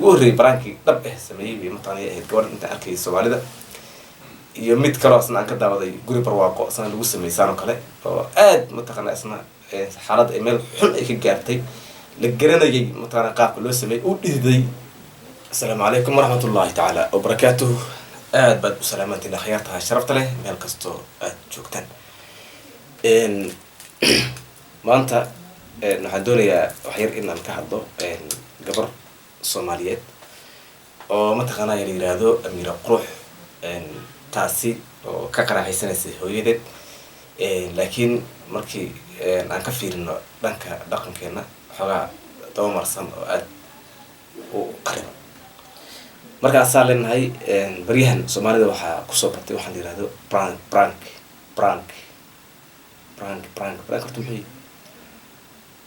ugu horreeyay barankii dhab sameeyay bay mataqaana ahayd gabadh inta arkay Soomaalida iyo mid kale asna aan ka daawaday guri barwaaqo asna lagu sameeyay oo kale oo aad mataqaana asna xaalad ay meel xun ay ka gaartay la garanayay mataqaana qaabka loo sameeyay u dhiday. Assalaamu calaykum waraxmatullaahi tacaala wabarakaatuh. aad baad u salaamantiin khayartaha sharafta leh meel kasto aad joogtaan. maanta waxaan doonayaa wax yar inaan ka hadlo gabar Soomaaliyeed oo mataqaana la yiraahdo Amiira Qurux taasi oo ka qaraxaysanaysa hooyadeed laakiin markii aan ka fiirino dhanka dhaqankeena xogaa doomarsan oo aad u qarib marka aan leenahay baryahan Soomaalida waxa ku soo batay waxaan yiraahdo prank horta maxay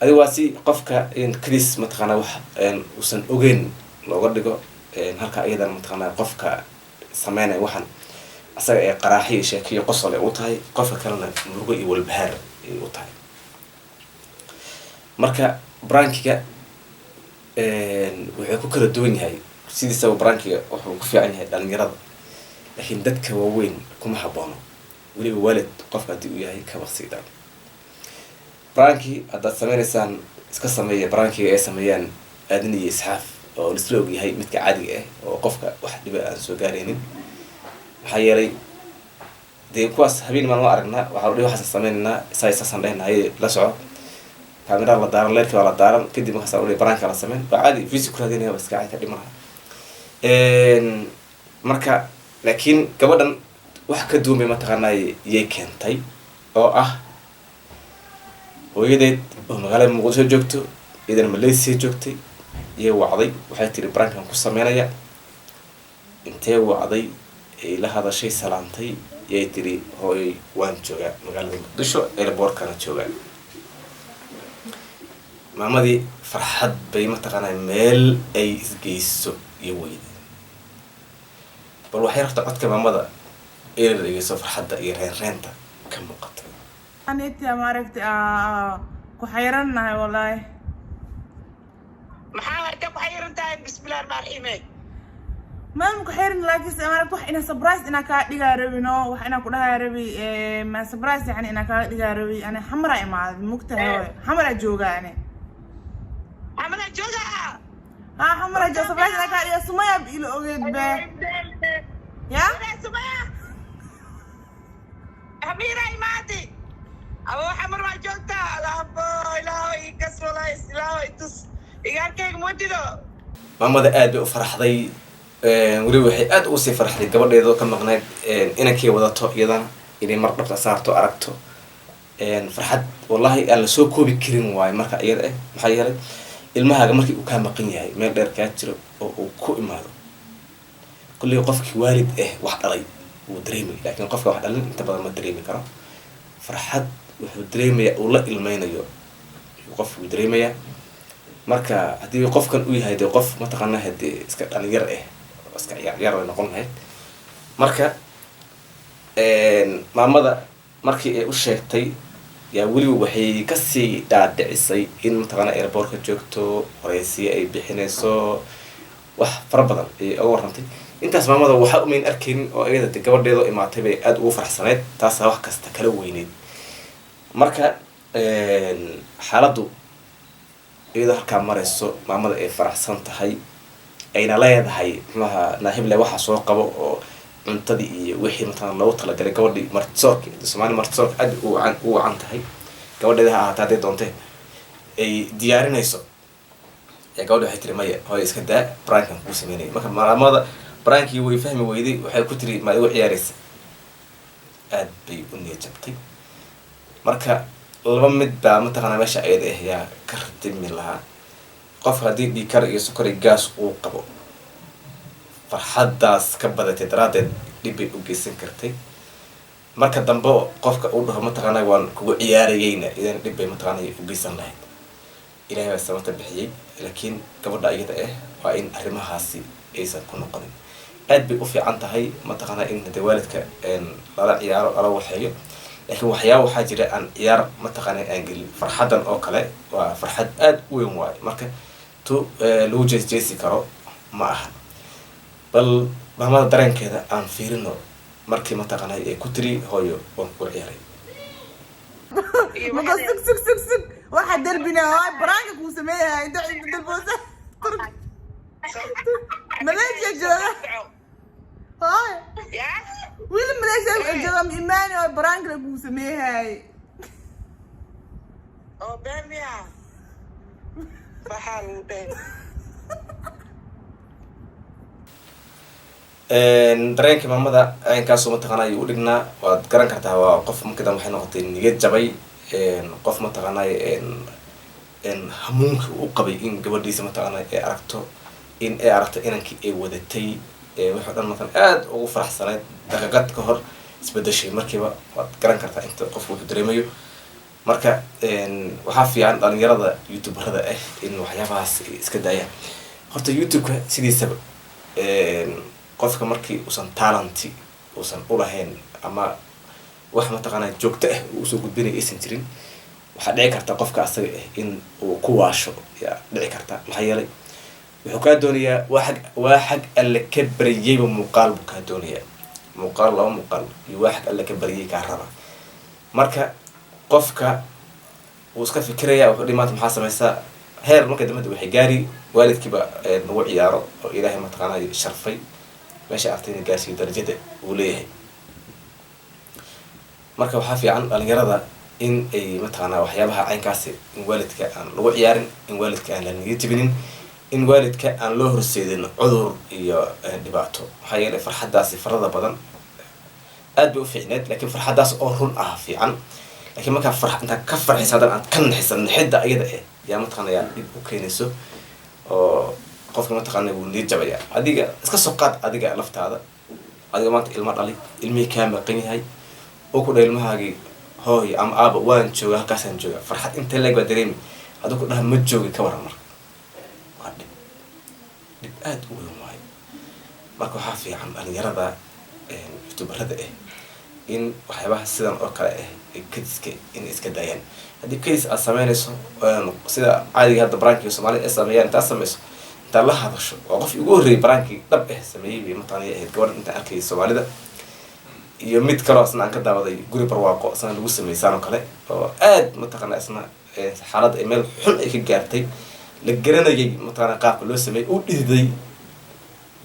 adi waa si qofka kris mataqaana wax uusan ogeyn looga dhigo halka ayadan mataqaana qofka sameynay waxan asaga ee qaraaxi sheekiyo qosol ay u tahay qofka kalena murugo iyo walbahaar ay u tahay. marka brankiga wuxuu ku kala duwan yahay sidiisa brankiga wuxuu ku fiican yahay dhalinyarada laakiin dadka waaweyn kuma haboono waliba waalid qofka hadii uu yahay ka waqsiga branki haddaad sameynaysaan iska sameeya brankiga ay sameeyaan aadan iyo isxaaf oo isla og yahay midka caadiga oo qofka wax dhiba aan soo gaaraynin maxaa yeelay dee kuwaas habeen maalmo aragnaa waxaa dhiba waxaan sameynaynaa isaasan leenahay la soco kaamira la daaran leerka la daaran kadib markaas oo branki la sameyn waa caadi physical hadina waa iska caadi dhimaha marka laakiin gabadhan wax ka duumay mataqaanay yay keentay oo ah hooyadeed oo magaalada Muqdisho joogto idan Malaysia joogtay iyo wacday waxay tiri brankan ku sameynaya intee wacday ay la hadashay salaantay yay tiri hooy waan joogaa magaalada Muqdisho airportkana joogaa. maamadii farxad bay mataqaanay meel ay isgeyso iyo weyd bal waxay rabtaa codka maamada ee dhageyso farxadda iyo reenta ka muuqato. أنتي أمارك كحيرنا والله محاولة كحيرنا تايم بسم الله الرحمن الرحيم ما مكحيرنا لكن أمارك وح إنا سبرايز إنا كاديجا ربي نو وح إنا كلها ربي ما سبرايز يعني إنا كاديجا ربي أنا حمراء مع مكتئب حمراء جوجا يعني حمراء جوجا حمراء جوجا سبرايز إنا كاديجا سمية بيلو أوجد به يا سمية أميرة إماتي أبو حمر ما جوتا لا أبو إلهي كسر ولا إلهي تس إيجارك موجودة. maamada aad bay u farxday wali waxay aad u sii farxday gabadheedo ka maqnayd inankii wadato iyadana inay mar dhabta saarto aragto farxad wallahi aan la soo koobi karin waay marka iyada maxay yeelay ilmahaaga markii uu ka maqan yahay meel dheer ka jiro oo uu ku imaado kulli qofkii waalid wax dhalay uu dareemay laakiin qofka wax dhalin inta badan ma dareemi karo farxad wuxuu dareemayaa uu la ilmeynayo qofku dareemayaa marka hadii qofkan uu yahay qof mataqaana hadii iska dhalinyar iska yar noqon lahayd marka maamada markii ay u sheegtay yaa wali waxay ka sii dhaadhicisay in mataqaana airportka joogto horeysi ay bixinayso wax fara badan ay uga warantay intaas maamada waxa u meyn arkeen oo ayada gabadheedo imaatay bay aad ugu farxsaneed taas wax kasta kala weyneed marka xaaladu iyada halka marayso maamada ay faraxsan tahay ayna leedahay maxaa naahible waxa soo qabo oo cuntadii iyo wixii mataqaana loo tala galay gabadhii martisoorka Soomaali martisoorka aad u wacan tahay gabadheeda haatay doonte ay diyaarinayso gabadha waxay tiri maya hooy iska daa prankan ku sameeyay marka maamada brankii way fahmi weyday waxay ku tiri ma igu ciyaaraysa aad bay u niyadjabtay marka laba mid baa mataqaana meesha ayada yaa ka ratimi lahaa qof hadii dhikar iyo sokor gaas uu qabo farxadaas ka badatay daraadeed dib u geysan kartay marka dambe qofka uu dhaho mataqaana waan kugu ciyaarayayna idan dib bay mataqaana u geysan lahayd ilaahay baa sababta bixiyay laakiin gabadha iyada waa in arrimahaasi aysan ku noqonin aad bay u fiican tahay mataqaana in waalidka lala ciyaaro ala waxeeyo laakiin waxyaabo waxaa jira aan ciyaar mataqaana aan gelin farxadan oo kale waa farxad aad u weyn waay marka to lagu jeesi karo ma aha. bal maamada dareenkeeda aan fiirino markii mataqaanay ay ku tiri hooyo waan ku ciyaaray. مقص سك سك سك سك واحد دربنا هاي برانك وسميها انت البوسه ملاش يا جماعه هاي يا وين ملاش يا جماعه ايماني هاي برانك وسميها هاي او بينيا بحال بين dareenka maamada aynkaasu mataqaanay u dhignaa waad garan kartaa waa qof markidan waxay noqotay niyad jabay qof mataqaanay hamuunka u qabay in gabadhiisa mataqaanay ay aragto in ay aragto inankii ay wadatay wuxuu dhan matan aad ugu faraxsanayd daqiiqad ka hor isbedeshay markiiba waad garan kartaa inta qofku wuxuu dareemayo. marka waxaa fiican dhalinyarada youtuberada ah in waxyaabahaas iska daayaan. horta youtube-ka sidiisaba qofka markii uusan talenti uusan u lahayn ama wax mataqaanaa joogto ah uu soo gudbinay aysan jirin waxaa dhici karta qofka asaga ah in uu ku waasho yaa dhici karta. maxaa yeelay wuxuu kaa doonayaa waa xag alle ka baryayba muuqaal buu kaa doonayaa muuqaal laba muuqaal iyo waa xag alle ka baryay kaa raba. marka qofka wuu iska fikiraya wuxuu dhihi maanta maxaa samaysaa heer marka dambada waxay gaari waalidkiiba nagu ciyaaro oo ilaahay mataqaanaa sharfay meesha artayna gaarsiiyo darajada uu leeyahay. marka waxaa fiican dhalinyarada in ay mataqaanaa waxyaabaha caynkaasi in waalidka aan lagu ciyaarin, in waalidka aan la niyad jabinin, in waalidka aan loo horseedin cudur iyo dhibaato. maxaa yeelay farxaddaasi farada badan aad bay u fiicneed laakiin farxaddaas oo run ah fiican. laakiin markaa intaa ka farxaysa haddana aad ka naxisan naxidda iyada ah yaa mataqaana yaa dhib u keenayso oo qofka mataqaana wuu niyad jabaya. adiga iska soo qaad adiga laftaada adiga maanta ilma dhalay ilmihii kaa maqan yahay oo ku dhahay ilmahaagii hooy ama aaba waan jooga halkaasaan jooga farxad inta leeg baa dareemi hadduu ku dhaha ma joogi ka waran marka waa dhib aad u weyn waayo. marka waxaa fiican dhalinyarada youtuberada ah in waxyaabaha sidan oo kale ah kadiska inay iska daayaan. haddii kadis aad sameynayso sida caadiga hadda barankii soomaalida ay sameeyaan intaad samayso intaad la hadasho waa qofkii ugu horreeyay barankii dhab ah sameeyey bay mataqaanay ahayd gabadha intaan arkayay soomaalida iyo mid kaloo isna aan ka daawaday guri barwaaqo isna lagu sameysaan oo kale oo aad mataqaanaa isna xaaladda ay meel xun ay ka gaartay la garanayay mataqaanaa qaabka loo sameeyey uu dhididay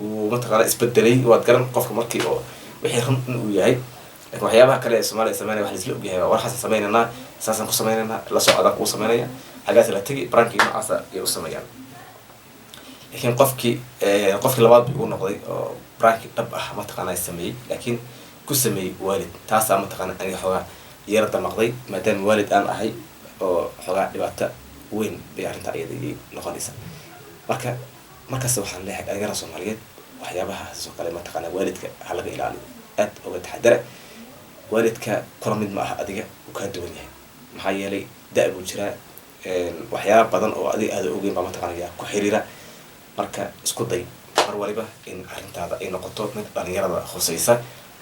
uu mataqaanaa isbedelay waad garan qofka markii oo wixii run in uu yahay. laakiin waxyaabaha kale ee soomaalida sameynaya wax laisla ogyahay war xasan sameynaynaa saasaan ku sameynaynaa la socodaan kuu sameynaya xaggaas la tegi barankii noocaasa ayay u sameeyaan. laakiin qofkii labaad bay ugu noqday oo barankii dhab ah mataqaanaa sameeyey laakiin ku sameeyey waalid. taasaa mataqaanaa aniga xoogaa yara damaqday maadaama waalid aan ahay oo xoogaa dhibaato weyn bay arrintaa iyada iyay noqonaysa. markaas waxaan leeyahay dhalinyarada soomaaliyeed waxyaabahaas oo kale mataqaanaa waalidka ha laga ilaaliyo aad uga taxadara. waalidka kula mid ma aha adiga uu kaa duwan yahay maxaa yeelay da- buu jiraa waxyaaba badan oo adiga aada ogeyn baa mataqaanaya ku xiriira. marka isku day mar waliba in arrintaada ay noqoto mid dhalinyarada khusaysa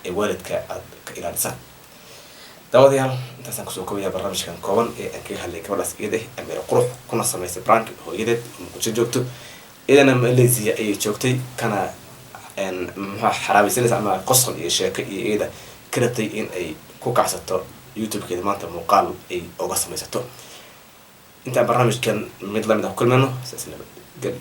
ee waalidka aad ka ilaalisaan. daawadayaal intaasaan kusoo koobaya barnaamijkan kooban ee aan kaga hadlay gabadhaas iyada ah ameero qurux kuna samaysay brank hooyadeed oo muqdisho joogto iyadana Malaysia ayay joogtay kana maxaa xaraabaysanaysa ama qosol iyo sheeko iyo iyada ka rabtay in ay ku kacsato youtube-keeda maanta muuqaal ay uga samaysato. intaan barnaamijkan mid lamid ah ku kulmayno saas nabad geli.